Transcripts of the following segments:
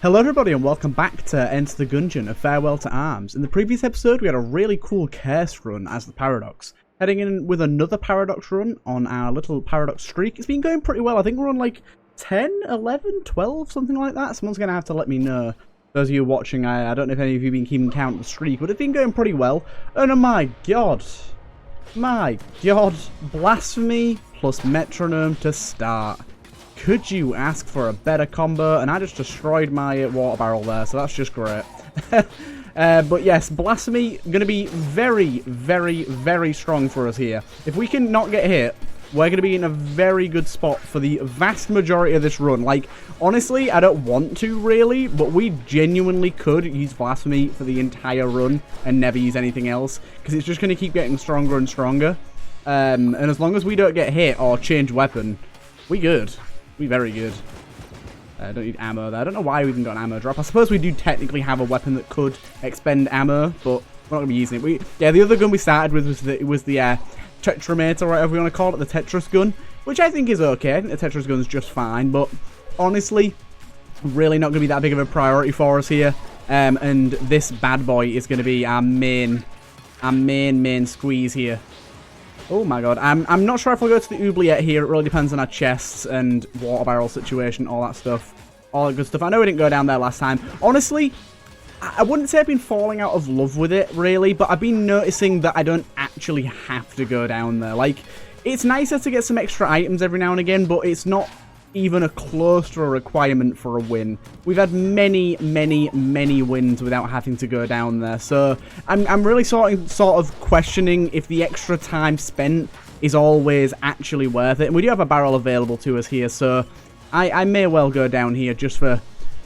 Hello everybody and welcome back to Enter the Gungeon, A Farewell to Arms. In the previous episode we had a really cool Curse run as the Paradox. Heading in with another Paradox run on our little Paradox streak. It's been going pretty well. I think we're on like 10, 11, 12, something like that. Someone's going to have to let me know. Those of you watching, I don't know if any of you have been keeping count of the streak, but it's been going pretty well. And oh my god, Blasphemy plus Metronome to start. Could you ask for a better combo? And I just destroyed my water barrel there, so that's just great. But yes, Blasphemy going to be very, very, very strong for us here. If we can not get hit, we're going to be in a very good spot for the vast majority of this run. Like, honestly, I don't want to really, but we genuinely could use Blasphemy for the entire run and never use anything else, because it's just going to keep getting stronger and stronger. And as long as we don't get hit or change weapon, we good. We very good. Don't need ammo there. I don't know why we even got an ammo drop. I suppose we do technically have a weapon that could expend ammo, but we're not going to be using it. Yeah, the other gun we started with was the Tetrameter, or whatever we want to call it, the Tetris gun, which I think is okay. I think the Tetris gun is just fine, but honestly, really not going to be that big of a priority for us here. And this bad boy is going to be our main squeeze here. Oh my god, I'm not sure if we'll go to the oubliette here. It really depends on our chests and water barrel situation, all that stuff. All that good stuff. I know we didn't go down there last time. Honestly, I wouldn't say I've been falling out of love with it, really, but I've been noticing that I don't actually have to go down there. Like, it's nicer to get some extra items every now and again, but it's not even a close to a requirement for a win. We've had many wins without having to go down there, so I'm really sort of questioning if the extra time spent is always actually worth it. And we do have a barrel available to us here, so I may well go down here just for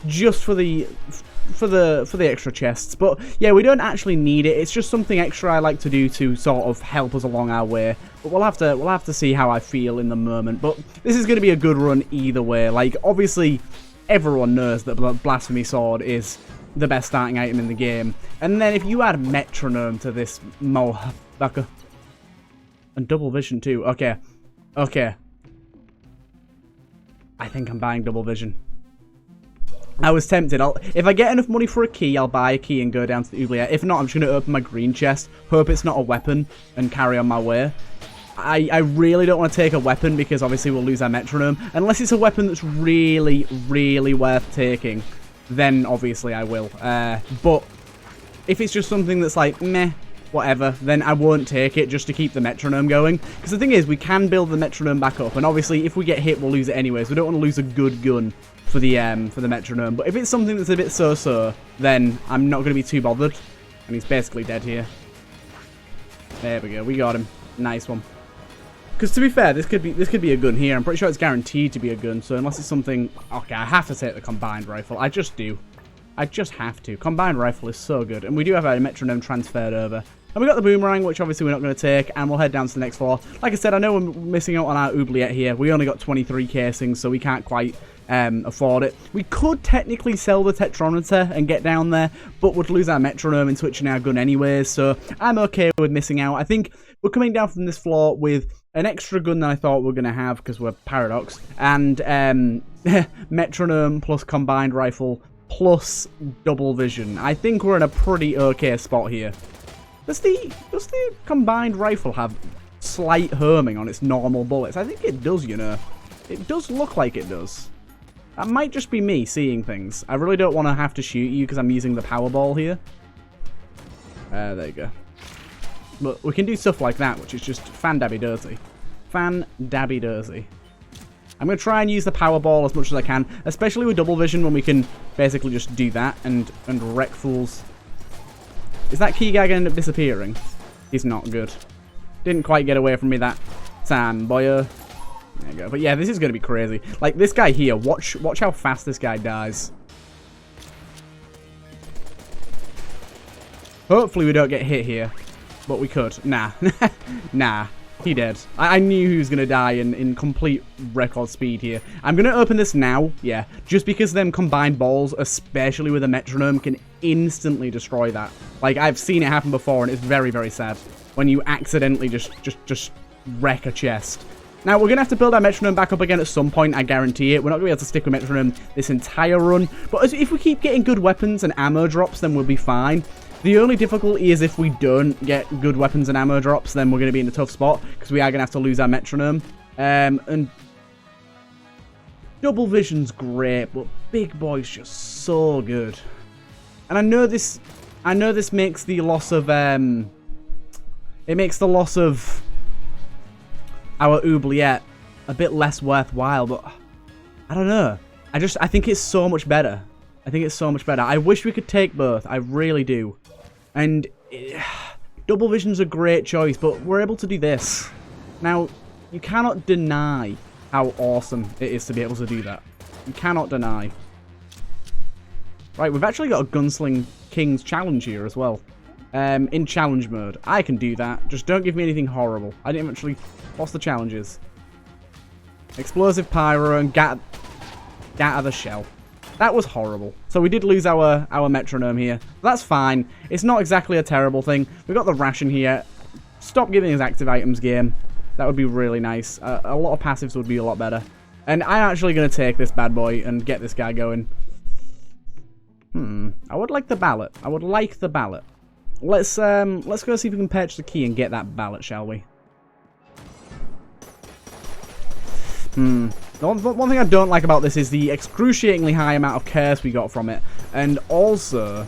the extra chests. But yeah, we don't actually need it. It's just something extra I like to do to sort of help us along our way. But we'll have to see how I feel in the moment. But this is going to be a good run either way. Like, obviously, everyone knows that Blasphemy Sword is the best starting item in the game. And then if you add Metronome to this motherfucker, and Double Vision too. Okay. I think I'm buying Double Vision. I was tempted. If I get enough money for a key, I'll buy a key and go down to the oubliette. If not, I'm just going to open my green chest, hope it's not a weapon, and carry on my way. I really don't want to take a weapon because obviously we'll lose our metronome. Unless it's a weapon that's really, really worth taking, then obviously I will. But if it's just something that's like, meh, whatever, then I won't take it just to keep the metronome going. Because the thing is, we can build the metronome back up, and obviously if we get hit, we'll lose it anyway, so we don't want to lose a good gun for the metronome. But if it's something that's a bit so-so, then I'm not going to be too bothered. And he's basically dead here. There we go, we got him. Nice one. Because to be fair, this could be a gun here. I'm pretty sure it's guaranteed to be a gun, so unless it's something... Okay, I have to take the combined rifle. I just do. I just have to. Combined rifle is so good. And we do have our metronome transferred over. And we got the boomerang, which obviously we're not going to take, and we'll head down to the next floor. Like I said, I know we're missing out on our oubliette here. We only got 23 casings, so we can't quite afford it. We could technically sell the tetrometer and get down there, but would lose our metronome and switching our gun anyways, so I'm okay with missing out. I think we're coming down from this floor with an extra gun than I thought we were going to have, because we're Paradox, and metronome plus combined rifle plus double vision. I think we're in a pretty okay spot here. Does the combined rifle have slight homing on its normal bullets? I think it does, you know. It does look like it does. That might just be me seeing things. I really don't want to have to shoot you because I'm using the Powerball here. There you go. But we can do stuff like that, which is just fan-dabby-dirty. Fan-dabby-dirty. I'm going to try and use the Powerball as much as I can, especially with double vision when we can basically just do that and wreck fools. Is that key guy going to end up disappearing? He's not good. Didn't quite get away from me that time, boyo. There you go. But yeah, this is going to be crazy. Like, this guy here, watch how fast this guy dies. Hopefully we don't get hit here. But we could. Nah. Nah. He dead. I knew he was going to die in complete record speed here. I'm going to open this now, yeah. Just because them combined balls, especially with a metronome, can instantly destroy that. Like, I've seen it happen before, and it's very, very sad. When you accidentally just wreck a chest. Now, we're going to have to build our metronome back up again at some point, I guarantee it. We're not going to be able to stick with metronome this entire run. But if we keep getting good weapons and ammo drops, then we'll be fine. The only difficulty is if we don't get good weapons and ammo drops, then we're going to be in a tough spot, because we are going to have to lose our metronome. And double vision's great, but big boy's just so good. And I know this makes the loss of it makes the loss of our oubliette a bit less worthwhile, but I don't know. I think it's so much better. I think it's so much better. I wish we could take both. I really do. And double vision's a great choice, but we're able to do this. Now, you cannot deny how awesome it is to be able to do that. You cannot deny. Right, we've actually got a Gunsling King's challenge here as well. In challenge mode. I can do that. Just don't give me anything horrible. I didn't actually... What's the challenges? Explosive pyro and gat out of the shell. That was horrible. So we did lose our metronome here. That's fine. It's not exactly a terrible thing. We've got the ration here. Stop giving us active items, game. That would be really nice. A lot of passives would be a lot better. And I'm actually going to take this bad boy and get this guy going. I would like the ballot. I would like the ballot. Let's go see if we can purchase the key and get that ballot, shall we? The one thing I don't like about this is the excruciatingly high amount of curse we got from it. And also,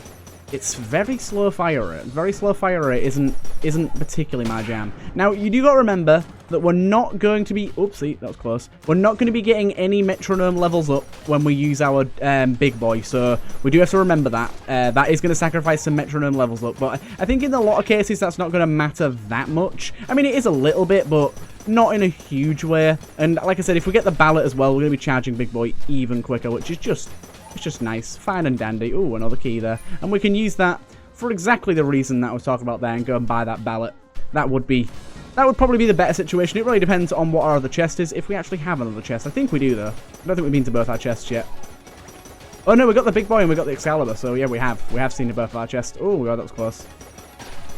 it's very slow fire rate. Very slow fire rate isn't particularly my jam. Now, you do got to remember that we're not going to be... Oopsie, that was close. We're not going to be getting any metronome levels up when we use our big boy. So, we do have to remember that. That is going to sacrifice some metronome levels up. But I think in a lot of cases, that's not going to matter that much. I mean, it is a little bit, but not in a huge way. And like I said, if we get the ballot as well, we're going to be charging big boy even quicker, which is just... It's just nice. Fine and dandy. Ooh, another key there. And we can use that for exactly the reason that I was talking about there and go and buy that ballot. That would probably be the better situation. It really depends on what our other chest is. If we actually have another chest. I think we do, though. I don't think we've been to both our chests yet. Oh, no, we got the big boy and we got the Excalibur. So, yeah, we have. We have seen to both our chests. Oh, God, that was close.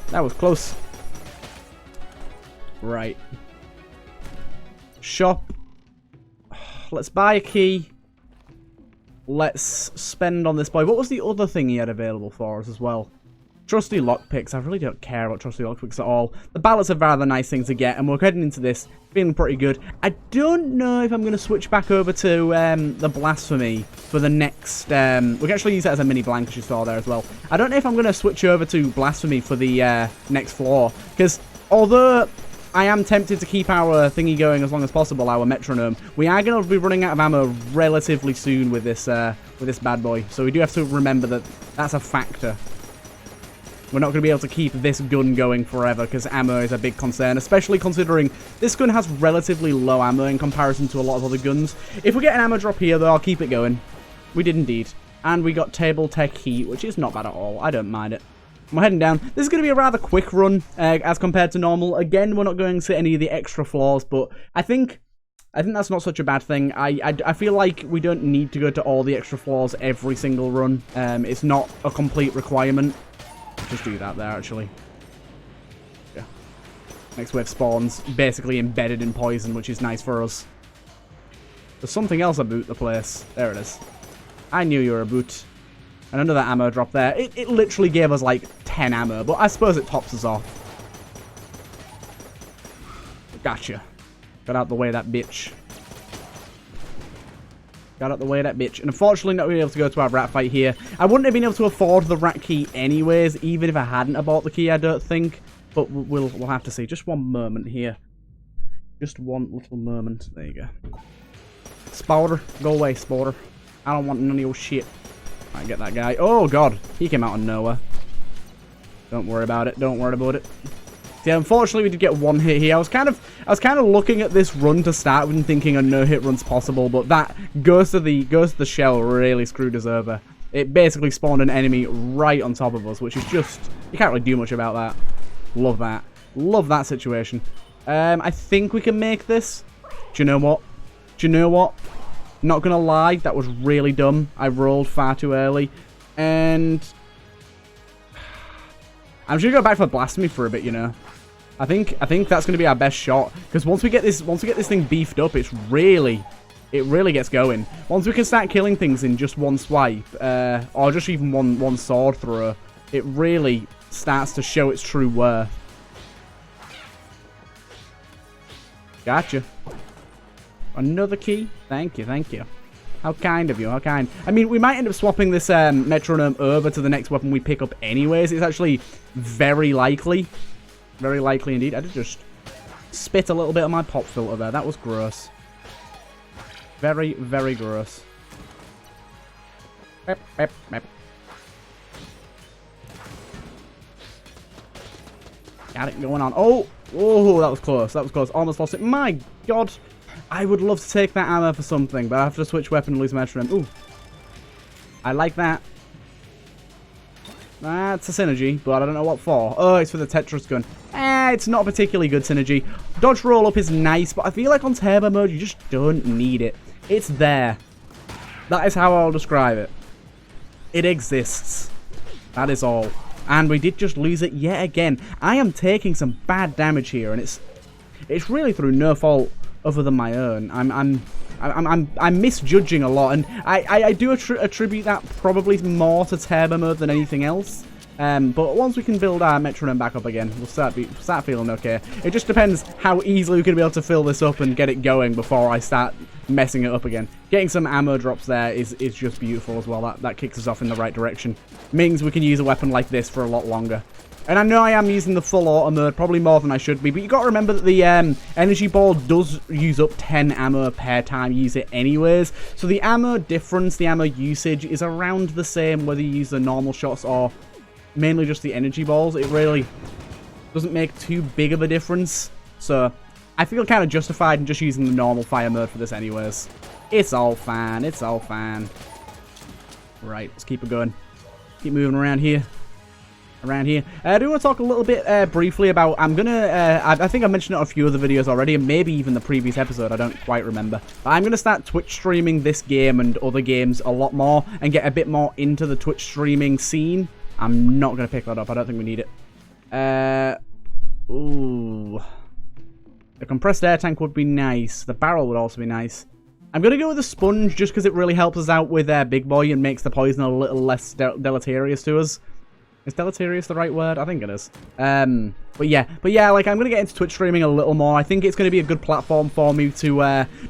That was close. Right. Shop. Let's buy a key. Let's spend on this boy. What was the other thing he had available for us as well? Trusty lockpicks. I really don't care about trusty lockpicks at all. The ballots are rather nice thing to get, and we're heading into this feeling pretty good. I don't know if I'm going to switch back over to the blasphemy for the next... we can actually use that as a mini blank, as you saw there as well. I don't know if I'm going to switch over to blasphemy for the next floor, because although I am tempted to keep our thingy going as long as possible, our metronome, we are going to be running out of ammo relatively soon with this bad boy. So we do have to remember that that's a factor. We're not going to be able to keep this gun going forever because ammo is a big concern, especially considering this gun has relatively low ammo in comparison to a lot of other guns. If we get an ammo drop here, though, I'll keep it going. We did indeed. And we got table tech heat, which is not bad at all. I don't mind it. We're heading down. This is going to be a rather quick run as compared to normal. Again, we're not going to any of the extra floors, but I think that's not such a bad thing. I feel like we don't need to go to all the extra floors every single run. It's not a complete requirement. Just do that there, actually. Yeah. Next wave spawns basically embedded in poison, which is nice for us. There's something else about the place. There it is. I knew you were a boot. And another ammo drop there. It literally gave us like 10 ammo, but I suppose it tops us off. Gotcha. Got out the way of that bitch. Got out the way of that bitch. And unfortunately not being able to go to our rat fight here. I wouldn't have been able to afford the rat key anyways, even if I hadn't bought the key, I don't think. But we'll have to see. Just one moment here. Just one little moment. There you go. Spouter. Go away, Spouter. I don't want none of your shit. I get that guy. Oh, God. He came out of nowhere. Don't worry about it. Don't worry about it. See, unfortunately, we did get one hit here. I was kind of looking at this run to start with and thinking a no-hit run's possible, but that Ghost of the Shell really screwed us over. It basically spawned an enemy right on top of us, which is just... You can't really do much about that. Love that. Love that situation. I think we can make this. Do you know what? Do you know what? Not gonna lie, that was really dumb. I rolled far too early. And... I'm just gonna go back for Blasphemy for a bit, you know. I think that's going to be our best shot, because once we get this thing beefed up, it really gets going. Once we can start killing things in just one swipe, or just even one sword throw, it really starts to show its true worth. Gotcha. Another key? Thank you, thank you. How kind of you, how kind. I mean, we might end up swapping this metronome over to the next weapon we pick up anyways. It's actually very likely. Very likely indeed. I did just spit a little bit on my pop filter there. That was gross. Very, very gross. Got it going on. Oh, that was close. That was close. Almost lost it. My God. I would love to take that ammo for something, but I have to switch weapon and lose metronome. Ooh. I like that. That's a synergy, but I don't know what for. Oh, it's for the Tetris gun. It's not a particularly good synergy. Dodge roll up is nice, but I feel like on turbo mode, you just don't need it. It's there. That is how I'll describe it. It exists. That is all. And we did just lose it yet again. I am taking some bad damage here, and it's really through no fault other than my own. I'm misjudging a lot, and I do attribute that probably more to turbo mode than anything else. But once we can build our metronome back up again, we'll start feeling okay. It just depends how easily we can be able to fill this up and get it going before I start messing it up again. Getting some ammo drops there is just beautiful as well. That kicks us off in the right direction. Means we can use a weapon like this for a lot longer. And I know I am using the full auto mode, probably more than I should be, but you got to remember that the energy ball does use up 10 ammo per time you use it anyways. So the ammo difference, the ammo usage is around the same whether you use the normal shots or mainly just the energy balls. It really doesn't make too big of a difference. So I feel kind of justified in just using the normal fire mode for this anyways. It's all fine. It's all fine. Right, let's keep it going. Keep moving around here. I do want to talk a little bit briefly about, I think I mentioned it on a few other videos already, and maybe even the previous episode, I don't quite remember. But I'm going to start Twitch streaming this game and other games a lot more, and get a bit more into the Twitch streaming scene. I'm not going to pick that up, I don't think we need it. Ooh. The compressed air tank would be nice, the barrel would also be nice. I'm going to go with the sponge, just because it really helps us out with Big Boy, and makes the poison a little less deleterious to us. Is deleterious the right word? I think it is. But yeah, like, I'm going to get into Twitch streaming a little more. I think it's going to be a good platform for me to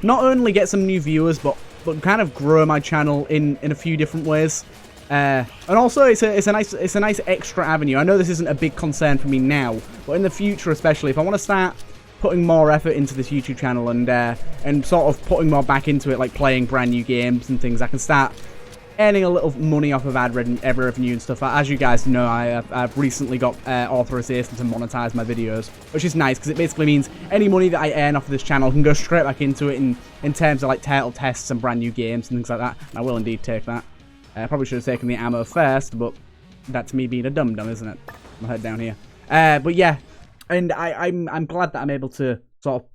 not only get some new viewers, but kind of grow my channel in a few different ways. And also, it's a nice extra avenue. I know this isn't a big concern for me now, but in the future, especially, if I want to start putting more effort into this YouTube channel and sort of putting more back into it, like playing brand new games and things, I can start earning a little money off of ad revenue and stuff. As you guys know, I've recently got authorization to monetize my videos, which is nice because it basically means any money that I earn off of this channel can go straight back into it in terms of like turtle tests and brand new games and things like that. And I will indeed take that. I probably should have taken the ammo first, but that's me being a dum-dum, isn't it? I'll head down here. But yeah, and I'm glad that I'm able to sort of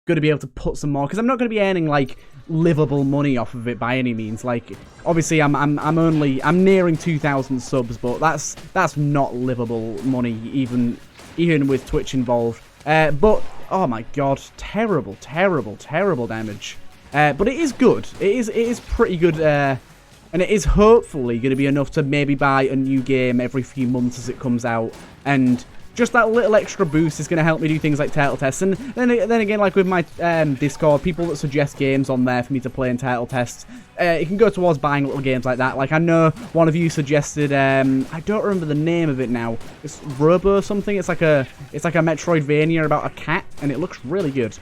going to be able to put some more, because I'm not going to be earning like livable money off of it by any means. Like, obviously I'm nearing 2,000 subs, but that's not livable money even with Twitch involved. But oh my God, terrible damage. But it is good. It is pretty good. And it is hopefully going to be enough to maybe buy a new game every few months as it comes out, and just that little extra boost is going to help me do things like turtle tests. And then again, like with my Discord, people that suggest games on there for me to play in turtle tests, it can go towards buying little games like that. Like, I know one of you suggested, I don't remember the name of it now. It's Robo something. It's like a Metroidvania about a cat, and it looks really good.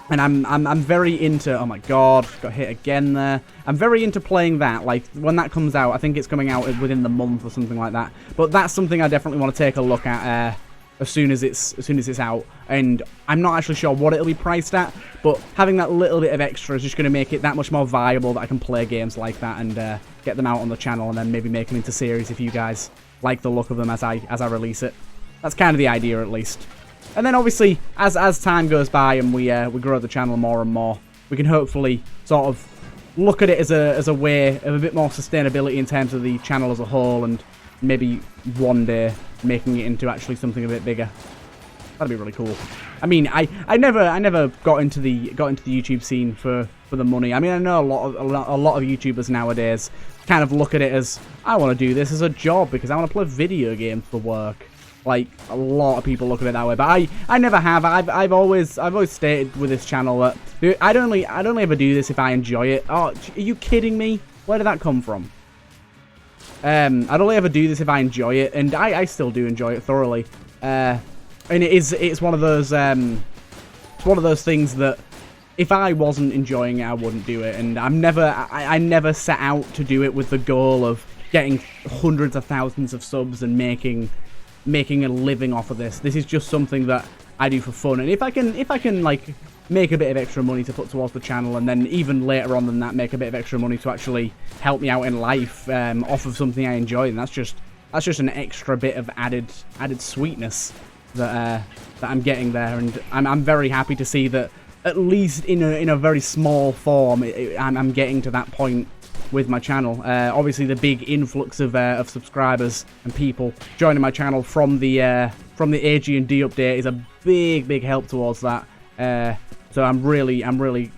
And I'm very into, oh my God, got hit again there. I'm very into playing that. Like, when that comes out, I think it's coming out within the month or something like that. But that's something I definitely want to take a look at as soon as it's out. And I'm not actually sure what it'll be priced at, but having that little bit of extra is just going to make it that much more viable that I can play games like that and get them out on the channel, and then maybe make them into series if you guys like the look of them as I release it. That's kind of the idea, at least. And then obviously, as time goes by and we grow the channel more and more, we can hopefully sort of look at it as a way of a bit more sustainability in terms of the channel as a whole, and maybe one day making it into actually something a bit bigger. That'd be really cool. I mean, I never got into the YouTube scene for the money. I mean, I know a lot of YouTubers nowadays kind of look at it as, I want to do this as a job because I want to play video games for work. Like, a lot of people look at it that way, but I never have. I've always stated with this channel that I'd only ever do this if I enjoy it. Oh, are you kidding me? Where did that come from? I'd only ever do this if I enjoy it, and I still do enjoy it thoroughly. And it's one of those things that if I wasn't enjoying it, I wouldn't do it. And I never set out to do it with the goal of getting hundreds of thousands of subs and making a living off of this. This is just something that I do for fun. And if I can like make a bit of extra money to put towards the channel, and then even later on than that, make a bit of extra money to actually help me out in life off of something I enjoy, and that's just an extra bit of added sweetness that I'm getting there. And I'm very happy to see that at least in a very small form, I'm getting to that point with my channel. Obviously, the big influx of subscribers and people joining my channel from the AG&D update is a big help towards that. So I'm really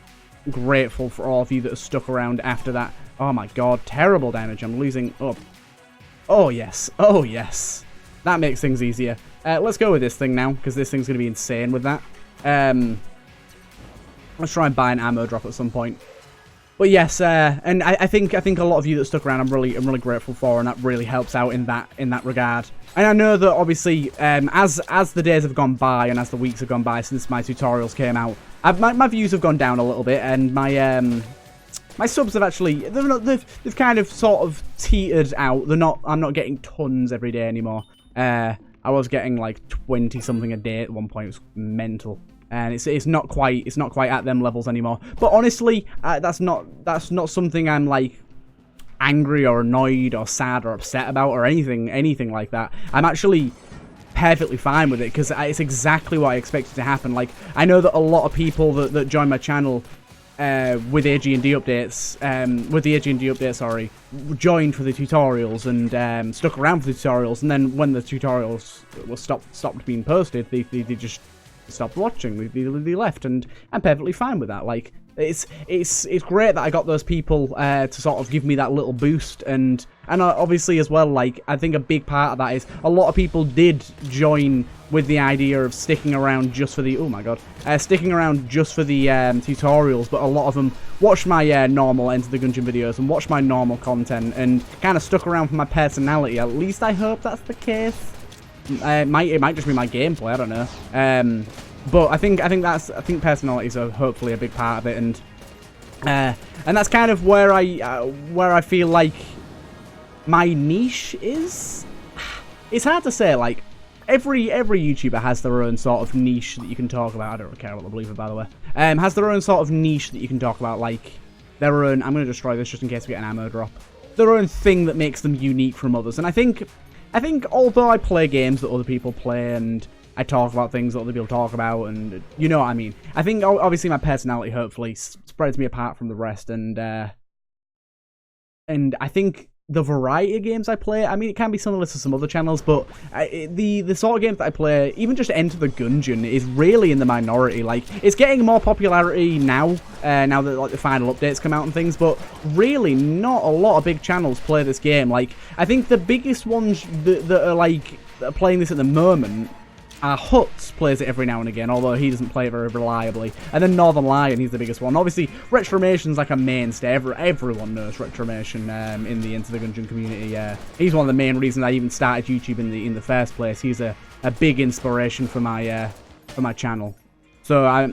grateful for all of you that have stuck around after that. Oh my god, terrible damage. I'm losing up. Oh yes, that makes things easier. Let's go with this thing now, because this thing's gonna be insane with that. Let's try and buy an ammo drop at some point. But yes, and I think a lot of you that stuck around, I'm really grateful for, and that really helps out in that regard. And I know that obviously, as the days have gone by and as the weeks have gone by since my tutorials came out, my views have gone down a little bit, and my subs have actually they've kind of sort of teetered out. I'm not getting tons every day anymore. I was getting like 20 something a day at one point. It was mental. And it's not quite at them levels anymore. But honestly, that's not something I'm like angry or annoyed or sad or upset about or anything like that. I'm actually perfectly fine with it, because it's exactly what I expected to happen. Like, I know that a lot of people that join my channel with AG&D updates, joined for the tutorials and stuck around for the tutorials, and then when the tutorials were stopped being posted, they just stopped watching. They left, and I'm perfectly fine with that. Like, it's great that I got those people to sort of give me that little boost, and obviously as well, like, I think a big part of that is a lot of people did join with the idea of sticking around just for the tutorials, but a lot of them watched my normal Enter the Gungeon videos and watched my normal content and kind of stuck around for my personality. At least I hope that's the case. It might just be my gameplay, I don't know. But I think personalities are hopefully a big part of it, and that's kind of where I feel like my niche is. It's hard to say. Like, every YouTuber has their own sort of niche that you can talk about. I don't really care about the believer, by the way. Has their own sort of niche that you can talk about, like their own. I'm gonna destroy this just in case we get an ammo drop. Their own thing that makes them unique from others, and I think although I play games that other people play, and I talk about things that other people talk about, and you know what I mean, I think obviously my personality hopefully spreads me apart from the rest, and I think the variety of games I play, I mean, it can be similar to some other channels, but the sort of games that I play, even just Enter the Gungeon, is really in the minority. Like, it's getting more popularity now, now that like the final updates come out and things, but really not a lot of big channels play this game. Like, I think the biggest ones that are playing this at the moment, Huts plays it every now and again, although he doesn't play it very reliably. And then Northern Lion, he's the biggest one. Obviously, Retromation's like a mainstay. Everyone knows Retromation in the Enter the Gungeon community. He's one of the main reasons I even started YouTube in the first place. He's a big inspiration for my channel. So I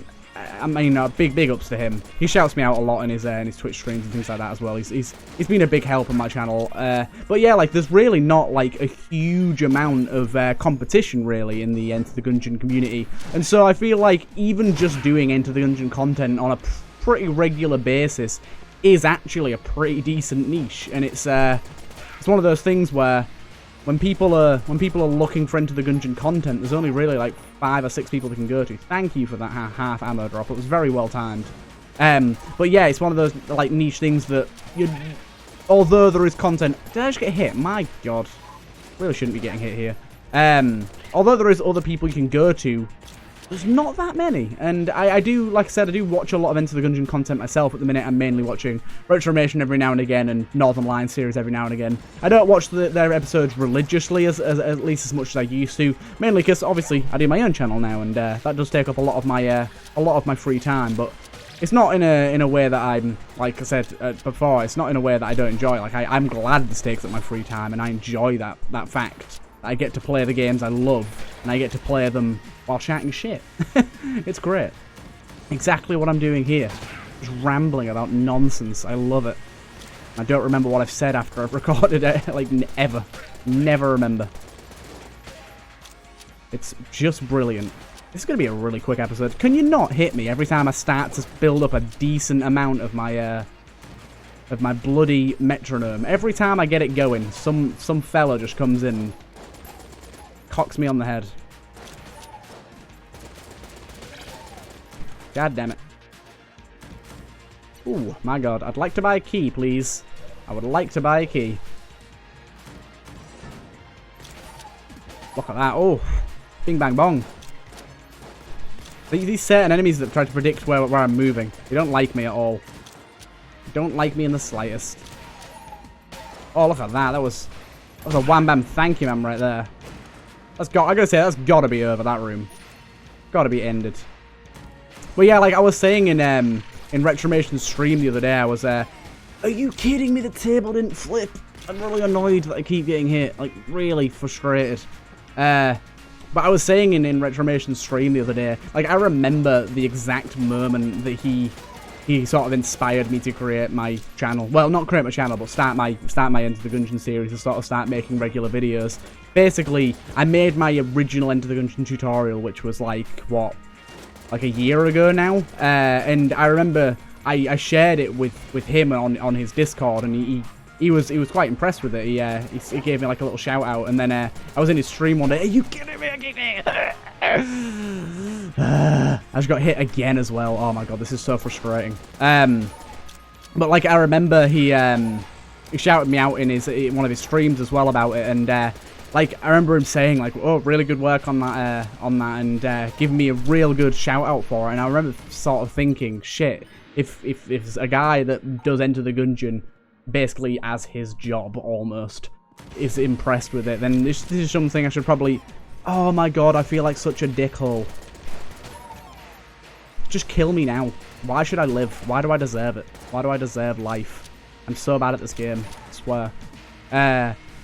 mean, big ups to him. He shouts me out a lot in his Twitch streams and things like that as well. He's been a big help on my channel. But yeah, like, there's really not like a huge amount of competition really in the Enter the Gungeon community, and so I feel like even just doing Enter the Gungeon content on a pretty regular basis is actually a pretty decent niche, and it's one of those things where when people are looking for Enter the Gungeon content, there's only really like 5 or 6 people they can go to. Thank you for that half ammo drop. It was very well timed. But yeah, it's one of those like niche things that although there is content. Did I just get hit? My god. Really shouldn't be getting hit here. Although there is other people you can go to, there's not that many. And I do, like I said, I do watch a lot of Enter the Gungeon content myself at the minute. I'm mainly watching Retromation every now and again and Northern Lion series every now and again. I don't watch their episodes religiously, at least as much as I used to. Mainly because, obviously, I do my own channel now, and that does take up a lot of my free time. But it's not in a way that I'm, like I said before, it's not in a way that I don't enjoy. Like, I'm glad this takes up my free time, and I enjoy that fact. I get to play the games I love, and I get to play them while chatting shit. It's great. Exactly what I'm doing here. Just rambling about nonsense. I love it. I don't remember what I've said after I've recorded it. Like, ever. Never remember. It's just brilliant. This is going to be a really quick episode. Can you not hit me every time I start to build up a decent amount of my bloody metronome? Every time I get it going, some fella just comes in and cocks me on the head. God damn it. Ooh, my god. I'd like to buy a key, please. I would like to buy a key. Look at that. Oh. Bing bang bong. These certain enemies that try to predict where I'm moving. They don't like me at all. They don't like me in the slightest. Oh, look at that. That was a wham bam thank you, man, right there. I gotta say, that's gotta be over, that room. Gotta be ended. But yeah, like I was saying in Retromation's stream the other day, I was are you kidding me? The table didn't flip. I'm really annoyed that I keep getting hit. Like, really frustrated. But I was saying in Retromation's stream the other day, like, I remember the exact moment that he sort of inspired me to create my channel. Well, not create my channel, but start my Enter the Gungeon series and sort of start making regular videos. Basically, I made my original Enter the Gungeon tutorial, which was like, what, like a year ago now? And I remember I shared it with him on his Discord, and he was quite impressed with it. He gave me like a little shout out, and then I was in his stream one day. Are you kidding me? I just got hit again as well. Oh my god, this is so frustrating. But like I remember he shouted me out in one of his streams as well about it, and like I remember him saying like, "Oh, really good work on that," and giving me a real good shout out for it. And I remember sort of thinking, shit, if a guy that does Enter the Gungeon basically as his job almost is impressed with it, then this is something I should probably... Oh my god, I feel like such a dickhole. Just kill me now. Why should I live? Why do I deserve it? Why do I deserve life? I'm so bad at this game, I swear.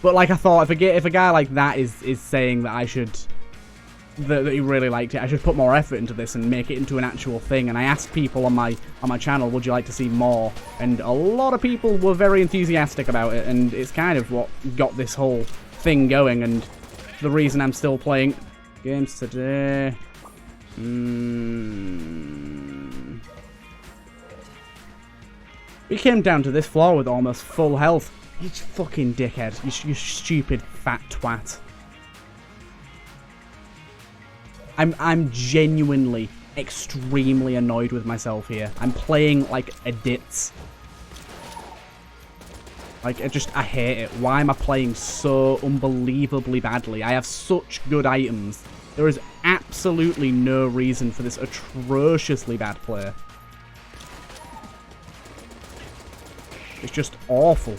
But like I thought, if a guy like that is saying that I should... That he really liked it, I should put more effort into this and make it into an actual thing. And I asked people on my channel, would you like to see more? And a lot of people were very enthusiastic about it, and it's kind of what got this whole thing going, and the reason I'm still playing games today. We came down to this floor with almost full health. You fucking dickhead. You stupid fat twat. I'm genuinely extremely annoyed with myself here. I'm playing like a ditz. Like, I hate it. Why am I playing so unbelievably badly? I have such good items. There is absolutely no reason for this atrociously bad play. It's just awful.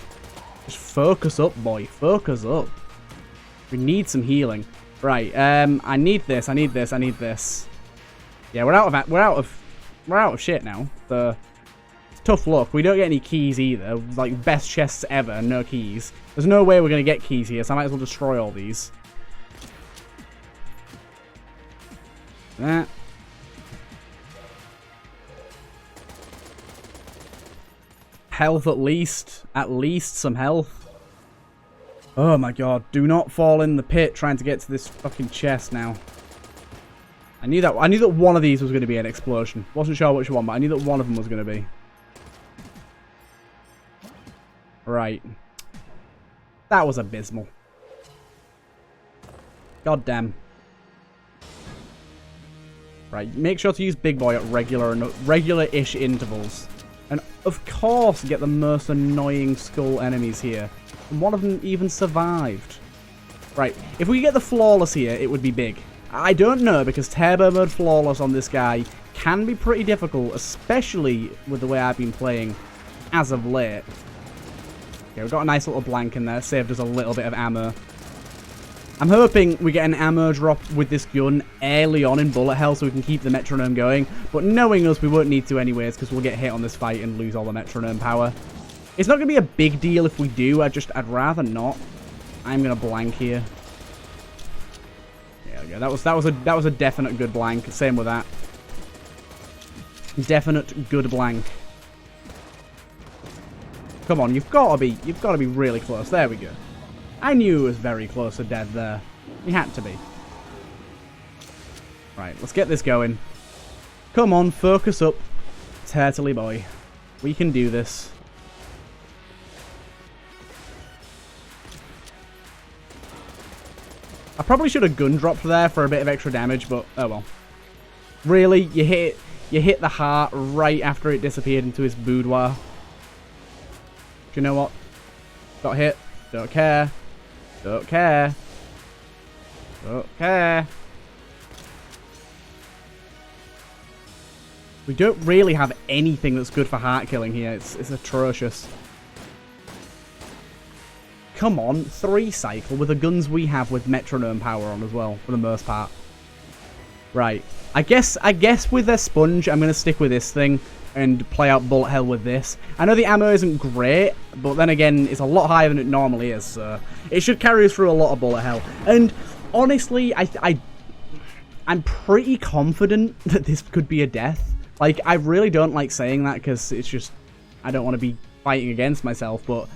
Just focus up, boy. Focus up. We need some healing. Right, I need this, I need this, I need this. Yeah, we're out of shit now. It's tough luck. We don't get any keys either. Like, best chests ever, no keys. There's no way we're gonna get keys here, so I might as well destroy all these. That. Health at least. At least some health. Oh my god, do not fall in the pit trying to get to this fucking chest now. I knew that one of these was going to be an explosion. Wasn't sure which one, but I knew that one of them was going to be. Right. That was abysmal. God damn. Right, make sure to use Big Boy at regular-ish intervals. And of course get the most annoying skull enemies here. And one of them even survived. Right, if we get the Flawless here, it would be big. I don't know, because Turbo Mode Flawless on this guy can be pretty difficult, especially with the way I've been playing as of late. Okay, we've got a nice little blank in there, saved us a little bit of ammo. I'm hoping we get an ammo drop with this gun early on in bullet hell so we can keep the metronome going, but knowing us, we won't need to anyways, because we'll get hit on this fight and lose all the metronome power. It's not going to be a big deal if we do, I'd rather not. I'm going to blank here. There we go. That was a definite good blank. Same with that. Definite good blank. Come on, you've got to be really close. There we go. I knew it was very close to dead there. You had to be. Right, let's get this going. Come on, focus up. Turtley boy. We can do this. I probably should have gun dropped there for a bit of extra damage, but oh well. Really, you hit the heart right after it disappeared into his boudoir. Do you know what? Got hit. Don't care. Don't care. Don't care. We don't really have anything that's good for heart killing here. It's atrocious. Come on, 3 cycle with the guns we have with metronome power on as well, for the most part. Right. I guess with their sponge, I'm going to stick with this thing and play out bullet hell with this. I know the ammo isn't great, but then again, it's a lot higher than it normally is, so it should carry us through a lot of bullet hell. And honestly, I'm pretty confident that this could be a death. Like, I really don't like saying that because it's just, I don't want to be fighting against myself, but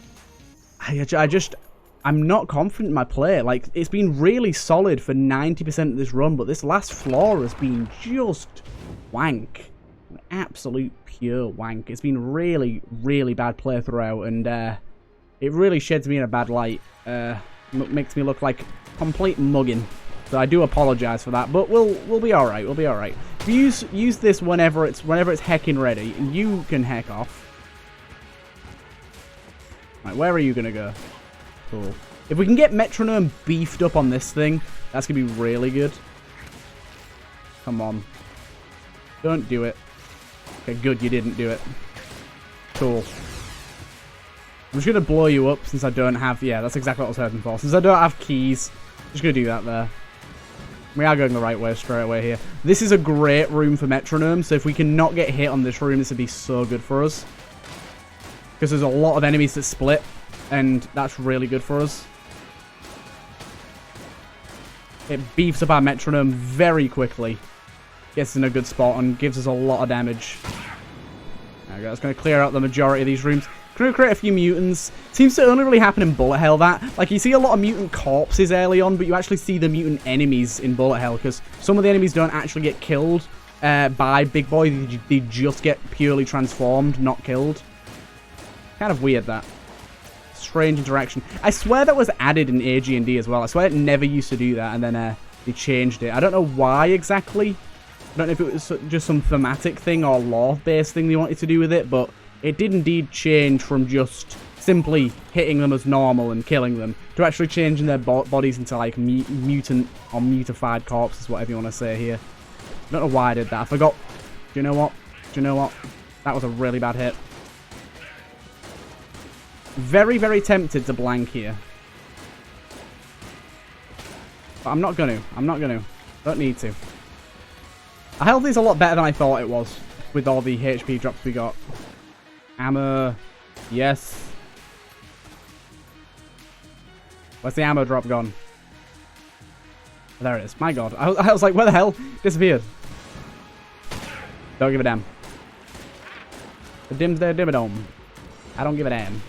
I'm not confident in my play. Like, it's been really solid for 90% of this run, but this last floor has been just wank. Absolute pure wank. It's been really, really bad play throughout, and it really sheds me in a bad light. Makes me look like complete mugging. So I do apologize for that, but we'll be all right. We'll be all right. Use this whenever it's hecking ready, and you can heck off. Right, where are you gonna go? Cool. If we can get metronome beefed up on this thing, that's gonna be really good. Come on. Don't do it. Okay, good, you didn't do it. Cool. I'm just gonna blow you up since I don't have... Yeah, that's exactly what I was hoping for. Since I don't have keys, I'm just gonna do that there. We are going the right way straight away here. This is a great room for metronome, so if we can not get hit on this room, this would be so good for us. Because there's a lot of enemies that split, and that's really good for us. It beefs up our metronome very quickly. Gets in a good spot and gives us a lot of damage. There we go. That's going to clear out the majority of these rooms. Going to create a few mutants. Seems to only really happen in bullet hell, that. Like, you see a lot of mutant corpses early on, but you actually see the mutant enemies in bullet hell, because some of the enemies don't actually get killed by Big Boy. They just get purely transformed, not killed. Kind of weird, that. Strange interaction. I swear that was added in AG&D as well. I swear it never used to do that, and then they changed it. I don't know why exactly. I don't know if it was just some thematic thing or lore-based thing they wanted to do with it, but it did indeed change from just simply hitting them as normal and killing them to actually changing their bodies into, like, mutant or mutified corpses, whatever you want to say here. I don't know why I did that. I forgot. Do you know what? Do you know what? That was a really bad hit. Very, very tempted to blank here. But I'm not going to. I'm not going to. Don't need to. Our health is a lot better than I thought it was with all the HP drops we got. Ammo. Yes. Where's the ammo drop gone? There it is. My god. I was like, where the hell? Disappeared. Don't give a damn. The dim's there, dim-a-dome. I don't give a damn.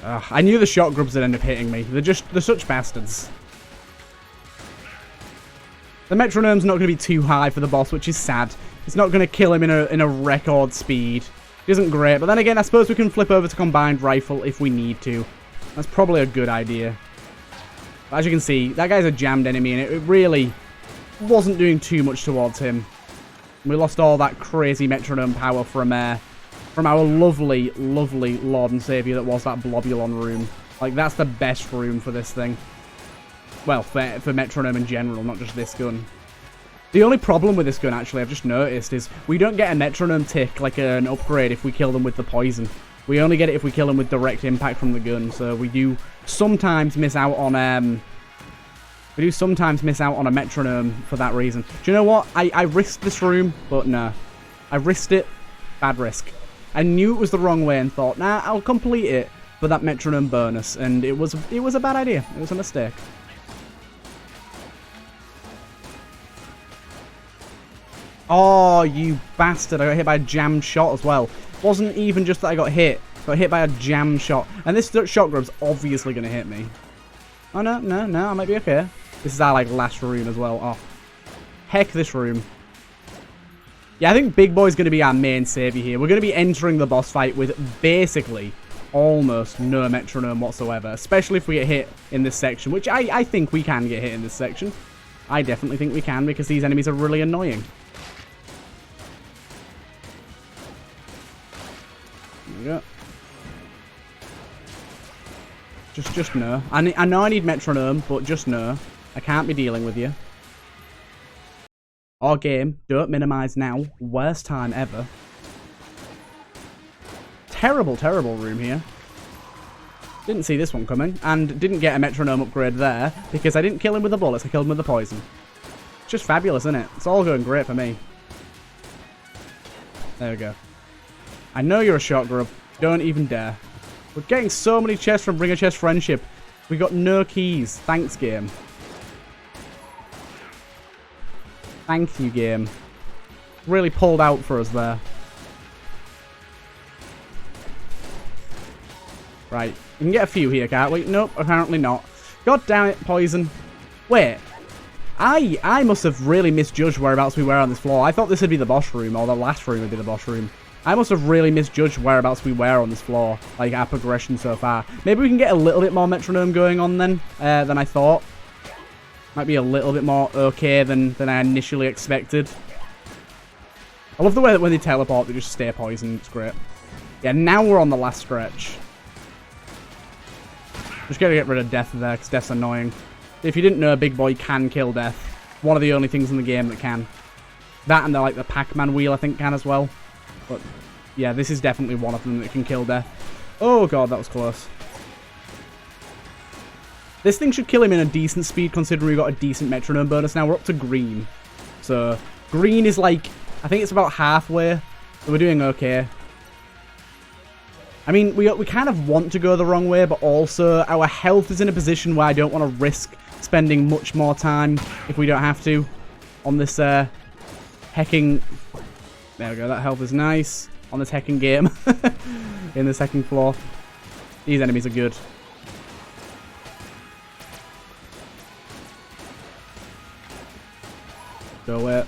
Ugh, I knew the shot grubs would end up hitting me. They're such bastards. The metronome's not going to be too high for the boss, which is sad. It's not going to kill him in a record speed. It isn't great, but then again, I suppose we can flip over to combined rifle if we need to. That's probably a good idea. But as you can see, that guy's a jammed enemy, and it really wasn't doing too much towards him. We lost all that crazy metronome power from from our lovely, lovely Lord and Saviour that was that Blobulon room. Like, that's the best room for this thing. Well, for Metronome in general, not just this gun. The only problem with this gun, actually, I've just noticed, is we don't get a Metronome tick, like an upgrade, if we kill them with the poison. We only get it if we kill them with direct impact from the gun, so we do sometimes miss out on, a Metronome for that reason. Do you know what? I risked this room, but no. I risked it. Bad risk. I knew it was the wrong way and thought, nah, I'll complete it for that Metronome bonus, and it was a bad idea. It was a mistake. Oh, you bastard. I got hit by a jammed shot as well. Wasn't even just that I got hit by a jammed shot. And this shot grub's obviously going to hit me. Oh, no, I might be okay. This is our, like, last room as well. Oh, heck this room. Yeah, I think Big Boy's going to be our main savior here. We're going to be entering the boss fight with basically almost no Metronome whatsoever. Especially if we get hit in this section, which I think we can get hit in this section. I definitely think we can because these enemies are really annoying. There we go. Just no. I know I need Metronome, but just no. I can't be dealing with you. Our game, don't minimize now. Worst time ever. Terrible, terrible room here. Didn't see this one coming, and didn't get a Metronome upgrade there, because I didn't kill him with the bullets, I killed him with the poison. It's just fabulous, isn't it? It's all going great for me. There we go. I know you're a shot grub. Don't even dare. We're getting so many chests from Bring a Chest Friendship. We got no keys. Thanks, game. Thank you, game. Really pulled out for us there. Right. We can get a few here, can't we? Nope, apparently not. God damn it, poison. Wait. I must have really misjudged whereabouts we were on this floor. I thought this would be the boss room, or the last room would be the boss room. I must have really misjudged whereabouts we were on this floor. Like, our progression so far. Maybe we can get a little bit more Metronome going on then, than I thought. Might be a little bit more okay than I initially expected. I love the way that when they teleport, they just stay poisoned. It's great. Yeah, now we're on the last stretch. Just gotta get rid of Death there, because Death's annoying. If you didn't know, Big Boy can kill Death. One of the only things in the game that can. That and the Pac-Man wheel, I think, can as well. But, yeah, this is definitely one of them that can kill Death. Oh, God, that was close. This thing should kill him in a decent speed, considering we got a decent Metronome bonus. Now we're up to green. So, green is like, I think it's about halfway. So we're doing okay. I mean, we kind of want to go the wrong way, but also our health is in a position where I don't want to risk spending much more time, if we don't have to, on this hecking... There we go, that health is nice. On this hecking game. In the second floor. These enemies are good. Go away.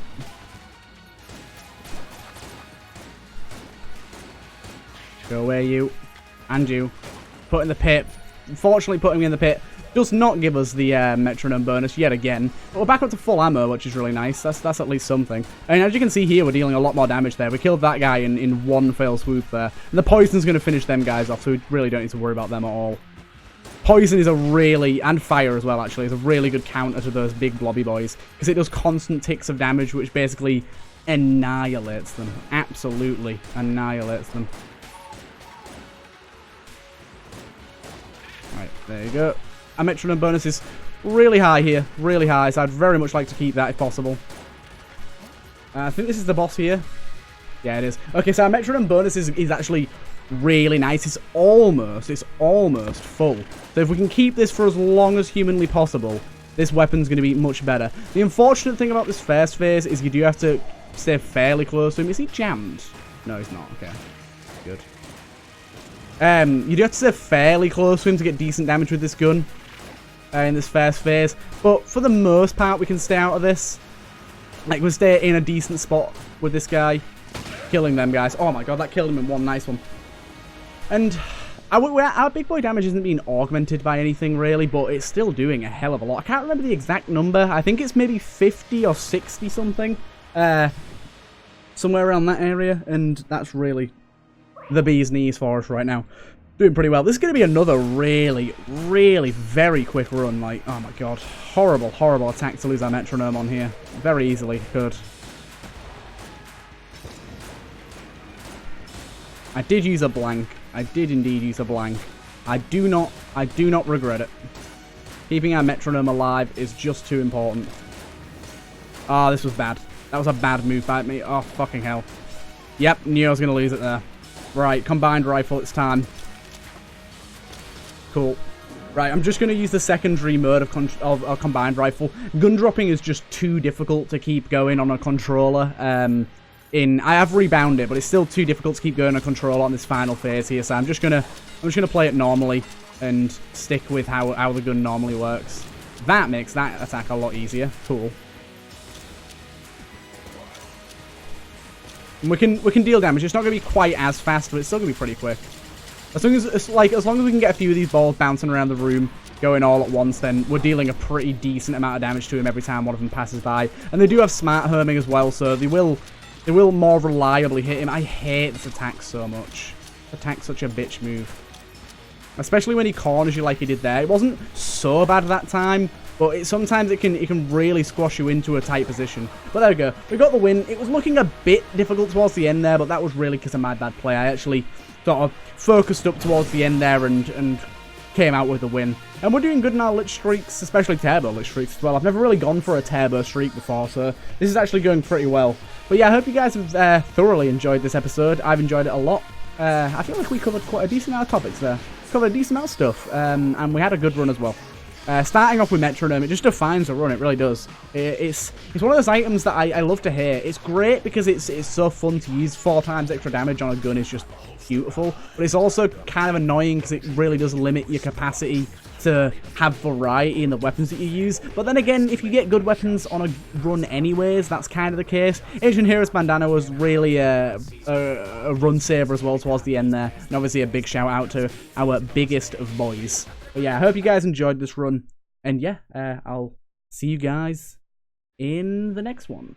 Go away, you. And you. Put in the pit. Unfortunately, putting me in the pit does not give us the Metronome bonus yet again. But we're back up to full ammo, which is really nice. That's at least something. And as you can see here, we're dealing a lot more damage there. We killed that guy in one fell swoop there. And the poison's going to finish them guys off, so we really don't need to worry about them at all. Poison is a really, and fire as well actually, is a really good counter to those big blobby boys. Because it does constant ticks of damage, which basically annihilates them. Absolutely annihilates them. Right, there you go. Our Metronome bonus is really high here. Really high, so I'd very much like to keep that if possible. I think this is the boss here. Yeah, it is. Okay, so our Metronome bonus is actually really nice. It's almost full. So if we can keep this for as long as humanly possible, this weapon's going to be much better. The unfortunate thing about this first phase is you do have to stay fairly close to him. Is he jammed? No, he's not. Okay, good. You do have to stay fairly close to him to get decent damage with this gun in this first phase. But for the most part, we can stay out of this. Like, we'll stay in a decent spot with this guy. Killing them guys. Oh my god, that killed him in one nice one. And our big boy damage isn't being augmented by anything really, but it's still doing a hell of a lot. I can't remember the exact number. I think it's maybe 50 or 60 something. Somewhere around that area, and that's really the bee's knees for us right now. Doing pretty well. This is going to be another really, really very quick run. Like, oh my god. Horrible, horrible attack to lose our metronome on here. Very easily could. I did use a blank. I did indeed use a blank. I do not regret it. Keeping our metronome alive is just too important. Ah, this was bad. That was a bad move by me. Oh, fucking hell. Yep, knew I was going to lose it there. Right, combined rifle, it's time. Cool. Right, I'm just going to use the secondary mode of a combined rifle. Gun dropping is just too difficult to keep going on a controller. I have rebounded, but it's still too difficult to keep going on a controller on this final phase here. So I'm just gonna play it normally and stick with how the gun normally works. That makes that attack a lot easier. Cool. And we can deal damage. It's not going to be quite as fast, but it's still going to be pretty quick. As long as we can get a few of these balls bouncing around the room, going all at once, then we're dealing a pretty decent amount of damage to him every time one of them passes by. And they do have smart homing as well, so they will more reliably hit him. I hate this attack so much. This attack's such a bitch move. Especially when he corners you like he did there. It wasn't so bad that time, but sometimes it can really squash you into a tight position. But there we go. We got the win. It was looking a bit difficult towards the end there, but that was really because of my bad play. I actually sort of focused up towards the end there and came out with the win. And we're doing good in our lich streaks, especially turbo lich streaks as well. I've never really gone for a turbo streak before, so this is actually going pretty well. But yeah, I hope you guys have thoroughly enjoyed this episode. I've enjoyed it a lot. I feel like we covered quite a decent amount of topics there. Covered a decent amount of stuff, and we had a good run as well. Starting off with metronome, it just defines a run, it really does. It's one of those items that I love to hear. It's great because it's so fun to use. 4 times extra damage on a gun is just beautiful, but it's also kind of annoying because it really does limit your capacity to have variety in the weapons that you use. But then again, if you get good weapons on a run anyways, that's kind of the case. Asian Heroes Bandana was really a run saver as well towards the end there. And obviously a big shout out to our biggest of boys. But yeah, I hope you guys enjoyed this run. And yeah, I'll see you guys in the next one.